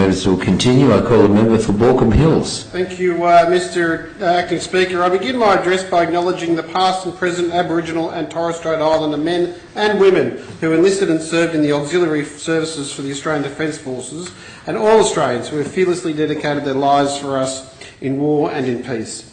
matters will continue. I call the member for Baulkham Hills. Thank you, Mr Acting Speaker. I begin my address by acknowledging the past and present Aboriginal and Torres Strait Islander men and women who enlisted and served in the auxiliary services for the Australian Defence Forces, and all Australians who have fearlessly dedicated their lives for us in war and in peace.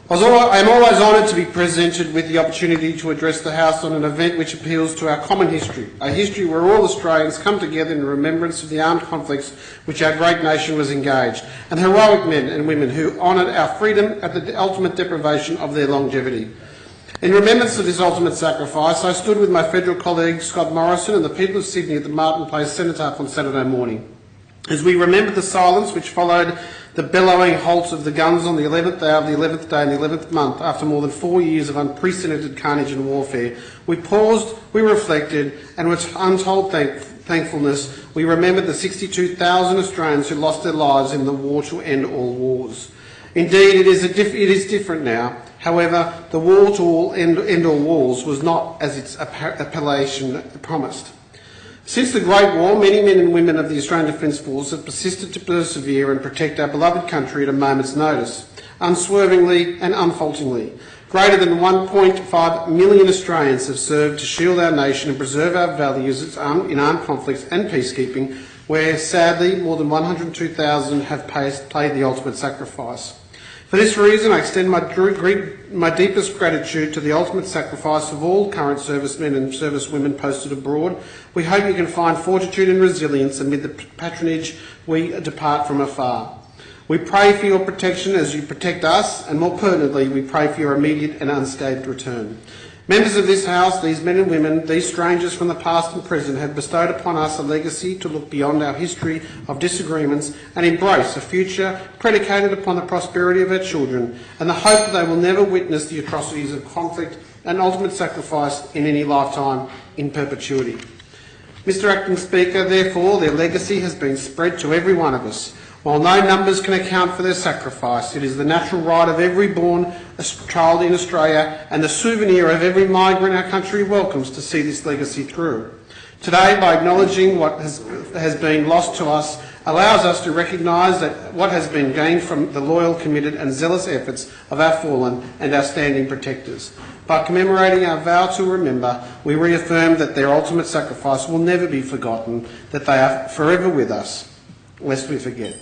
I am always honoured to be presented with the opportunity to address the House on an event which appeals to our common history, a history where all Australians come together in remembrance of the armed conflicts which our great nation was engaged, and heroic men and women who honoured our freedom at the ultimate deprivation of their longevity. In remembrance of this ultimate sacrifice, I stood with my federal colleague Scott Morrison and the people of Sydney at the Martin Place Cenotaph on Saturday morning, as we remembered the silence which followed the bellowing halt of the guns on the 11th day of the 11th day in the 11th month after more than 4 years of unprecedented carnage and warfare. We paused, we reflected, and with untold thankfulness we remembered the 62,000 Australians who lost their lives in the war to end all wars. Indeed, it is different now. However, the war to end all wars was not as its appellation promised. Since the Great War, many men and women of the Australian Defence Force have persisted to persevere and protect our beloved country at a moment's notice, unswervingly and unfalteringly. Greater than 1.5 million Australians have served to shield our nation and preserve our values in armed conflicts and peacekeeping, where sadly more than 102,000 have paid the ultimate sacrifice. For this reason, I extend my deepest gratitude to the ultimate sacrifice of all current servicemen and servicewomen posted abroad. We hope you can find fortitude and resilience amid the patronage we depart from afar. We pray for your protection as you protect us, and more pertinently, we pray for your immediate and unscathed return. Members of this House, these men and women, these strangers from the past and present, have bestowed upon us a legacy to look beyond our history of disagreements and embrace a future predicated upon the prosperity of our children and the hope that they will never witness the atrocities of conflict and ultimate sacrifice in any lifetime in perpetuity. Mr Acting Speaker, therefore, their legacy has been spread to every one of us. While no numbers can account for their sacrifice, it is the natural right of every born child in Australia and the souvenir of every migrant our country welcomes to see this legacy through. Today, by acknowledging what has been lost to us, allows us to recognise that what has been gained from the loyal, committed and zealous efforts of our fallen and our standing protectors. By commemorating our vow to remember, we reaffirm that their ultimate sacrifice will never be forgotten, that they are forever with us, lest we forget.